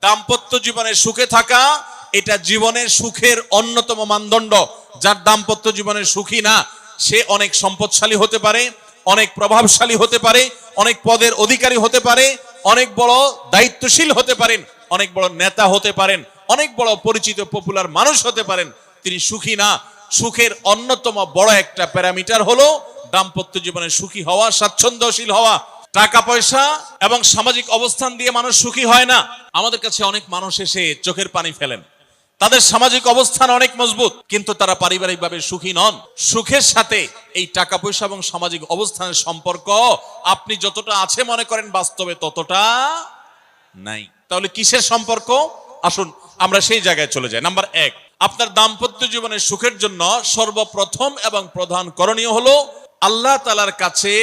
দাম্পত্য জীবনে সুখে থাকা এটা জীবনের সুখের অন্যতম মানদণ্ড। যার দাম্পত্য জীবনে সুখী না, সে অনেক সম্পদশালী হতে পারে, অনেক প্রভাবশালী হতে পারে, অনেক পদের অধিকারী হতে পারে, অনেক বড় দায়িত্বশীল হতে পারেন, অনেক বড় নেতা হতে পারেন, অনেক বড় পরিচিত পপুলার মানুষ হতে পারেন, তিনি সুখী না। সুখের অন্যতম বড় একটা প্যারামিটার হলো দাম্পত্য জীবনে সুখী হওয়া, স্বাচ্ছন্দ্যশীল হওয়া। টাকা পয়সা এবং সামাজিক অবস্থান দিয়ে মানুষ সুখী হয় না। আমাদের কাছে অনেক মানুষ এসে চোখের পানি ফেলেন, তাদের সামাজিক অবস্থান অনেক মজবুত, কিন্তু তারা পারিবারিকভাবে সুখী নন। সুখের সাথে এই টাকা পয়সা এবং সামাজিক অবস্থানের সম্পর্ক আপনি যতটা আছে মনে করেন, বাস্তবে ততটা নাই। তাহলে কিসের সম্পর্ক? আসুন আমরা সেই জায়গায় চলে যাই। নাম্বার 1, আপনার দাম্পত্য জীবনের সুখের জন্য সর্বপ্রথম এবং প্রধান করণীয় হলো আল্লাহ তাআলার কাছে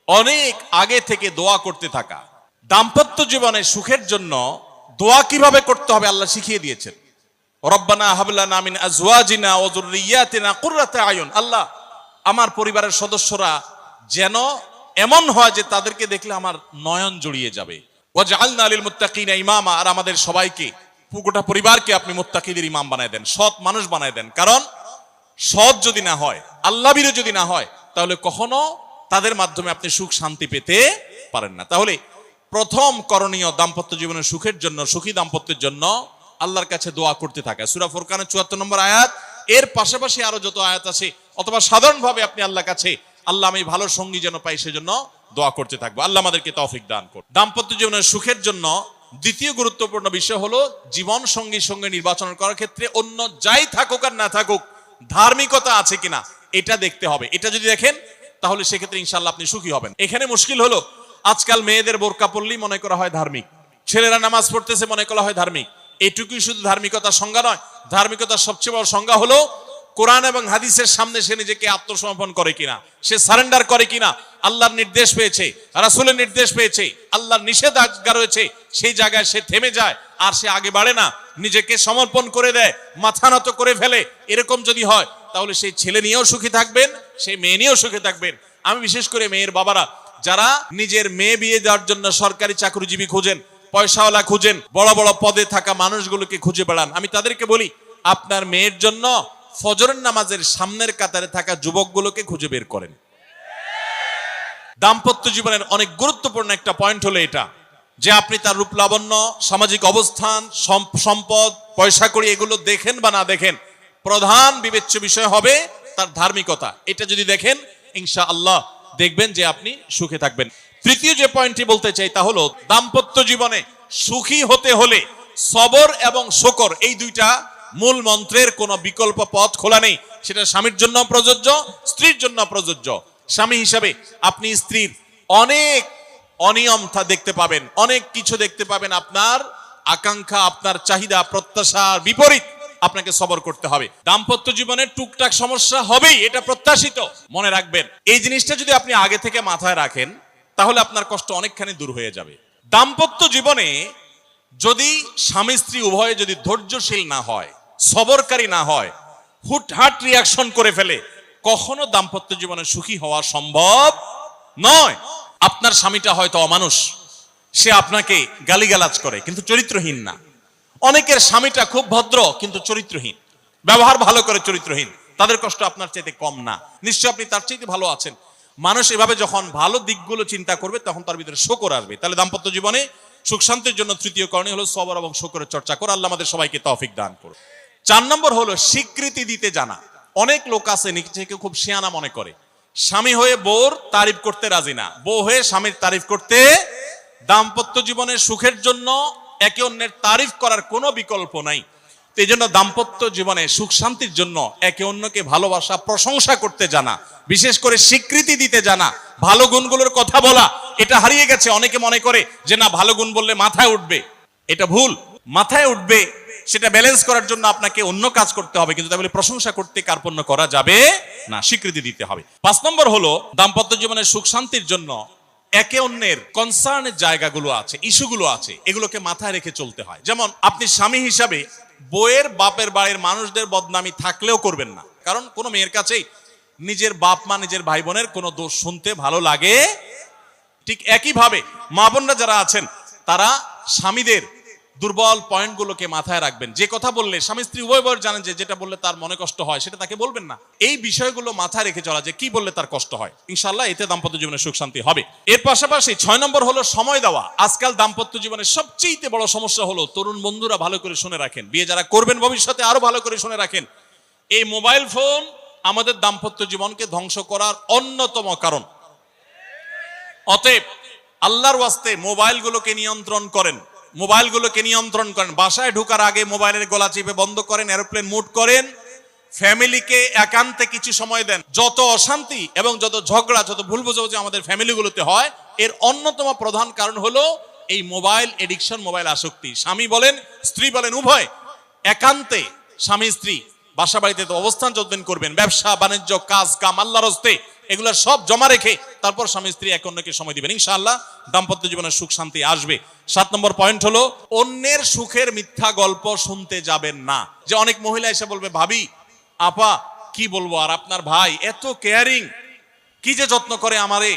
অনেক আগে থেকে দোয়া করতে থাকা। দাম্পত্য জীবনের সুখের জন্য দোয়া কিভাবে করতে হবে আল্লাহ শিখিয়ে দিয়েছেন। রব্বানা হাবলানা মিন আজওয়াজিনা ওয়া যুররিয়াতিনা কুররাতা আয়ুন। আল্লাহ, আমার পরিবারের সদস্যরা যেন এমন হয় যে তাদেরকে দেখলে আমার নয়ন জড়িয়ে যাবে। ওয়াজআলনা লিল মুত্তাকিনা ইমামা, আর আমাদের সবাইকে, গোটা পরিবারকে আপনি মুত্তাকিদের ইমাম বানায় দেন, সৎ মানুষ বানায় দেন। কারণ সৎ যদি না হয়, আল্লাহভীরু যদি না হয়, তাহলে কখনো তাদের মাধ্যমে আপনি সুখ শান্তি পেতে পারেন না। তাহলে প্রথম করণীয় দাম্পত্য জীবনের সুখের জন্য, সুখী দাম্পত্যের জন্য আল্লাহর কাছে দোয়া করতে থাকা। সূরা ফুরকানের ৭৪ নম্বর আয়াত, এর পাশাপাশি আরো যত আয়াত আছে, অথবা সাধারণভাবে আপনি আল্লাহর কাছে, আল্লাহ আমি ভালো সঙ্গী যেন পাই সেজন্য দোয়া করতে থাকবো। আল্লাহ আমাদেরকে তৌফিক দান করুন। দাম্পত্য জীবনের সুখের জন্য দ্বিতীয় গুরুত্বপূর্ণ বিষয় হলো জীবন সঙ্গী সঙ্গে নির্বাচন করার ক্ষেত্রে অন্য যাই থাকুক আর না থাকুক, ধার্মিকতা আছে কিনা এটা দেখতে হবে। এটা যদি দেখেন তাহলে সেক্ষেত্রে ইনশাআল্লাহ আপনি সুখী হবেন। এখানে মুশকিল হলো আজকাল মেয়েদের বোরকা পরলেই মনে করা হয় ধার্মিক, ছেলেরা নামাজ পড়তেছে মনে করা হয় ধার্মিক। এটুকুই শুধু ধার্মিকতার সংজ্ঞা নয়। ধার্মিকতার সবচেয়ে বড় সংজ্ঞা হলো কোরআন এবং হাদিসের সামনে সে নিজেকে আত্মসমর্পণ করে কিনা, সে সারেন্ডার করে কিনা, আল্লাহর নির্দেশ পেয়েছে, রাসূলের নির্দেশ পেয়েছে, আল্লাহর নিষেধাজ্ঞা রয়েছে, সেই জায়গায় সে থেমে যায় আর সে আগে বাড়ে না, নিজেকে সমর্পণ করে দেয়, মাথা নত করে ফেলে। এরকম যদি হয় তাহলে সেই ছেলে নিয়েও সুখী থাকবেন, সেই মেয়ে নিয়েও সুখী থাকবেন। আমি বিশেষ করে মেয়ের বাবারা যারা নিজের মেয়ে বিয়ে দেওয়ার জন্য সরকারি চাকরিজীবী খুঁজেন, পয়সাওয়ালা খুঁজেন, বড় বড় পদে থাকা মানুষগুলোকে খুঁজে বেড়ান, আমি তাদেরকে বলি আপনার মেয়ের জন্য ফজরের নামাজের সামনের কাতারে থাকা যুবকগুলোকে খুঁজে বের করেন। দাম্পত্য জীবনের অনেক গুরুত্বপূর্ণ একটা পয়েন্ট হলো এটা, যে আপনি তার রূপ লাবণ্য, সামাজিক অবস্থান, সম্পদ, পয়সা কড়ি এগুলো দেখেন বা না দেখেন, প্রধান বিবেচ্য বিষয় হবে তার ধার্মিকতা। এটা যদি দেখেন ইনশাআল্লাহ দেখবেন যে আপনি সুখে থাকবেন। তৃতীয় যে পয়েন্টটি বলতে চাই তা হলো দাম্পত্য জীবনে সুখী হতে হলে সবর এবং শকর, এই দুইটা মূল মন্ত্রের কোনো বিকল্প পথ খোলা নেই। সেটা স্বামীর জন্য প্রযোজ্য, স্ত্রীর জন্য প্রযোজ্য। স্বামী হিসাবে আপনি স্ত্রীর অনেক অনিয়মতা দেখতে পাবেন, অনেক কিছু দেখতে পাবেন, আপনার আকাঙ্ক্ষা, আপনার চাহিদা, প্রত্যাশার বিপরীত, আপনাকে সবর করতে হবে। দাম্পত্য জীবনে টুকটাক সমস্যা হবেই, এটা প্রত্যাশিত। মনে রাখবেন এই জিনিসটা যদি আপনি আগে থেকে মাথায় রাখেন তাহলে আপনার কষ্ট অনেকখানি দূর হয়ে যাবে। দাম্পত্য জীবনে যদি স্বামী স্ত্রী উভয়ে যদি ধৈর্যশীল না হয়, সবরকারী না হয়, হুটহাট রিয়াকশন করে ফেলে, কখনো দাম্পত্য জীবনে সুখী হওয়া সম্ভব নয়। আপনার স্বামীটা হয়তো অমানুষ, সে আপনাকে গালিগালাজ করে কিন্তু চরিত্রহীন না। অনেকের স্বামীটা খুব ভদ্র কিন্তু চরিত্রহীন, ব্যবহার ভালো করে চরিত্রহীন, তাদের কষ্ট আপনার চাইতে কম না, নিশ্চয় আপনি তার চাইতে ভালো আছেন। মানুষ এভাবে যখন ভালো দিকগুলো চিন্তা করবে তখন তার ভিতরে শকর আসবে। তাহলে দাম্পত্য জীবনে সুখ শান্তির জন্য তৃতীয় করণীয় হলো সবর এবং শকরের চর্চা করা। আল্লাহ আমাদের সবাইকে তৌফিক দান করুন। 4 নম্বর হলো স্বীকৃতি দিতে জানা। অনেক লোক আছে নিজেকে খুব শিয়ানা মনে করে, স্বামী হয়ে বউর তারিফ করতে রাজি না, বউ হয়ে স্বামীর তারিফ করতে। দাম্পত্য জীবনের সুখের জন্য একে অন্যের তারিফ করার কোনো বিকল্প নাই। এই জন্য দাম্পত্য জীবনে সুখ শান্তির জন্য একে অন্যকে ভালোবাসা, প্রশংসা করতে জানা, বিশেষ করে স্বীকৃতি দিতে জানা, ভালো গুণগুলোর কথা বলা, এটা হারিয়ে গেছে। অনেকে মনে করে যে না, ভালো গুণ বললে মাথায় উঠবে, এটা ভুল। মাথায় উঠবে সেটা ব্যালেন্স করার জন্য আপনাকে অন্য কাজ করতে হবে, কিন্তু তাই বলে প্রশংসা করতে কার্পণ্য করা যাবে না, স্বীকৃতি দিতে হবে। 5 নম্বর হলো দাম্পত্য জীবনের সুখ শান্তির জন্য একে অন্যের কনসার্নের জায়গাগুলো আছে, ইস্যুগুলো আছে, এগুলোকে মাথায় রেখে চলতে হয়। যেমন আপনি স্বামী হিসাবে বউয়ের বাপের বাড়ির মানুষদের বদনামি থাকলেও করবেন না, কারণ কোনো মেয়ের কাছেই নিজের বাপ মা, নিজের ভাই বোনের কোনো দোষ শুনতে ভালো লাগে। ঠিক একইভাবে মা বোনরা যারা আছেন তারা স্বামীদের দুর্বল পয়েন্টগুলোকে মাথায় রাখবেন। যে কথা বললে স্বামী স্ত্রী উভয় জানেন যে যেটা বললে তার মনে কষ্ট হয় সেটা তাকে বলবেন না। এই বিষয়গুলো মাথায় রেখে চলা, যে কি বললে তার কষ্ট হয়, ইনশাআল্লাহ এতে দাম্পত্য জীবনে সুখ শান্তি হবে। এর পাশাপাশি 6 নম্বর হলো সময় দেওয়া। আজকাল দাম্পত্য জীবনের সবচেয়ে বড় সমস্যা হলো, তরুণ বন্ধুরা ভালো করে শুনে রাখেন, বিয়ে যারা করবেন ভবিষ্যতে আরো ভালো করে শুনে রাখেন, এই মোবাইল ফোন আমাদের দাম্পত্য জীবনকে ধ্বংস করার অন্যতম কারণ। অতএব আল্লাহর ওয়াস্তে মোবাইলগুলোকে নিয়ন্ত্রণ করেন, মোবাইলগুলোকে নিয়ন্ত্রণ করেন। বাসায় ঢোকার আগে মোবাইলের গলা চিপে বন্ধ করেন, এরোপ্লেন মুড করেন, ফ্যামিলিকে একান্তে কিছু সময় দেন। যত অশান্তি এবং যত ঝগড়া, যত ভুল বোঝাবুঝি আমাদের ফ্যামিলিগুলোতে হয়, এর অন্যতম প্রধান কারণ হলো এই মোবাইল এডিকশন, মোবাইল আসক্তি। স্বামী বলেন স্ত্রী বলেন উভয় একান্তে স্বামী স্ত্রী বাসা বাড়িতে তো অবস্থান যতদিন করবেন, ব্যবসা বাণিজ্য কাজ কাম আল্লাহর হস্তে, এগুলো সব জমা রেখে তারপর স্বামী স্ত্রী এক অন্যকে সময় দিবেন, ইনশাআল্লাহ দাম্পত্য জীবনের সুখ শান্তি আসবে। 7 নম্বর পয়েন্ট হলো অন্যের সুখের মিথ্যা গল্প শুনতে যাবেন না। যে অনেক মহিলা এসে বলবে, ভাবি আপা কি বলবো, আর আপনার ভাই এত কেয়ারিং, কি যে যত্ন করে আমারে,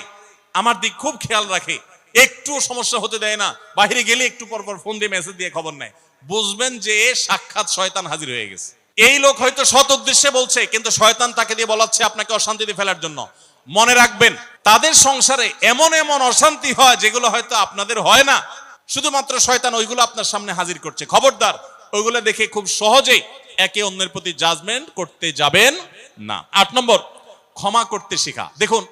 আমার দিক খুব খেয়াল রাখে, একটু সমস্যা হতে দেয় না, বাইরে গেলে একটু পর পর ফোন দিয়ে মেসেজ দিয়ে খবর নেয়। বুঝবেন যে সাক্ষাৎ শয়তান হাজির হয়ে গেছে। এই লোক হয়তো সৎ উদ্দেশ্যে বলছে, কিন্তু শয়তান তাকে দিয়ে বলাচ্ছে আপনাকে অশান্তিতে ফেলার জন্য। মনে রাখবেন, তাদের সংসারে এমন এমন অশান্তি হয় যেগুলো হয়তো আপনাদের হয় না, শুধুমাত্র শয়তান ওইগুলো আপনার সামনে হাজির করছে। খবরদার, ওইগুলো দেখে খুব সহজেই একে অন্যের প্রতি জাজমেন্ট করতে যাবেন না। 8 নম্বর, ক্ষমা করতে শেখা। দেখুন,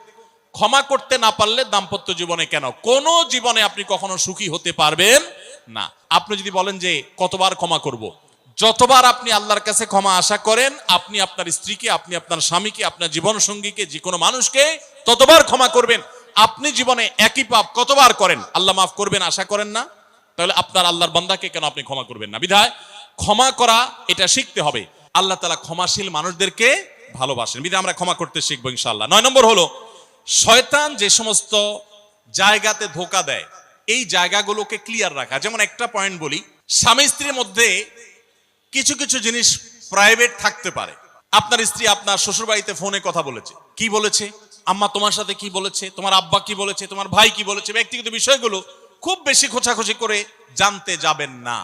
ক্ষমা করতে না পারলে দাম্পত্য জীবনে কেন, কোন জীবনে আপনি কখনো সুখী হতে পারবেন না। আপনি যদি বলেন যে কতবার ক্ষমা করব, যতবার আপনি আল্লাহর কাছে ক্ষমা আশা করেন, আপনি আপনার স্ত্রীকে, আপনি আপনার স্বামীকে, আপনার জীবন সঙ্গীকে, যে কোনো মানুষকে ততবার ক্ষমা করবেন। আপনি জীবনে একই পাপ কতবার করেন, আল্লাহ মাফ করবেন আশা করেন না, তাহলে আপনার আল্লাহর বান্দাকে কেন আপনি ক্ষমা করবেন না? বিধায় ক্ষমা করা এটা শিখতে হবে। আল্লাহ তাআলা ক্ষমাশীল মানুষদেরকে ভালোবাসেন, বিধায় আমরা ক্ষমা করতে শিখবো ইনশাআল্লাহ। 9 নম্বর হলো শয়তান যে সমস্ত জায়গাতে ধোঁকা দেয়, এই জায়গাগুলোকে ক্লিয়ার রাখা। যেমন একটা পয়েন্ট বলি, স্বামী স্ত্রীর মধ্যে কিছু কিছু জিনিস প্রাইভেট থাকতে পারে। আপনার স্ত্রী আপনার শ্বশুর বাড়িতে ফোনে কথা বলেছে, কি বলেছে, আম্মা তোমার সাথে কি বলেছে, তোমার আব্বা কি বলেছে, তোমার ভাই কি বলেছে, ব্যক্তিগত বিষয়গুলো খুব বেশি খোঁচাখুচি করে জানতে যাবেন না।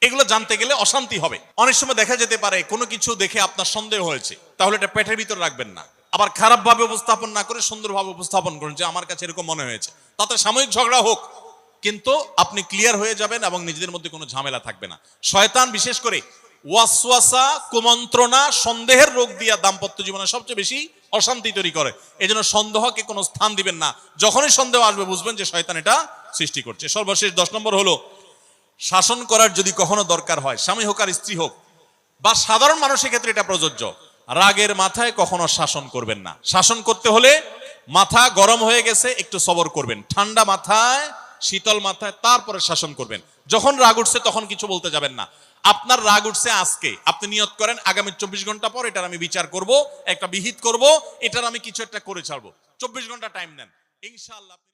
এগুলো জানতে গেলে অশান্তি হবে। অনেক সময় দেখা যেতে পারে কোনো কিছু দেখে আপনার সন্দেহ হয়েছে, তাহলে এটা পেটের ভিতর রাখবেন না। আবার খারাপ ভাবে উপস্থাপন না করে সুন্দরভাবে উপস্থাপন করুন যে আমার কাছে এরকম মনে হয়েছে, তাতে সাময়িক ঝগড়া হোক, কিন্তু আপনি ক্লিয়ার হয়ে যাবেন এবং নিজেদের মধ্যে কোনো ঝামেলা থাকবে না। শয়তান বিশেষ করে ওয়াসওয়াসা, কুমন্ত্রণা, সন্দেহের রোগ দিয়া দাম্পত্য জীবনে সবচেয়ে বেশি অশান্তি তৈরি করে। এজন্য সন্দেহকে কোনো স্থান দিবেন না। যখনই সন্দেহ আসবে বুঝবেন যে শয়তান এটা সৃষ্টি করছে। সর্বশেষ 10 নম্বর হলো শাসন করার যদি কখনো দরকার হয়, স্বামী হোক আর স্ত্রী হোক বা সাধারণ মানুষের ক্ষেত্রে এটা প্রযোজ্য, রাগের মাথায় কখনো শাসন করবেন না। শাসন করতে হলে মাথা গরম হয়ে গেছে একটু সবর করবেন, ঠান্ডা মাথায় শীতল মাথায় তারপরে শাসন করবেন। যখন রাগ উঠছে তখন কিছু বলতে যাবেন না। আপনার রাগ উঠছে আজকে, আপনি নিয়ত করেন আগামী 24 ঘন্টা পর এটার আমি বিচার করব, একটা বিহিত করব, এটার আমি কিছু একটা করে ছাড়বো। 24 ঘন্টা টাইম নেন, ইনশাআল্লাহ।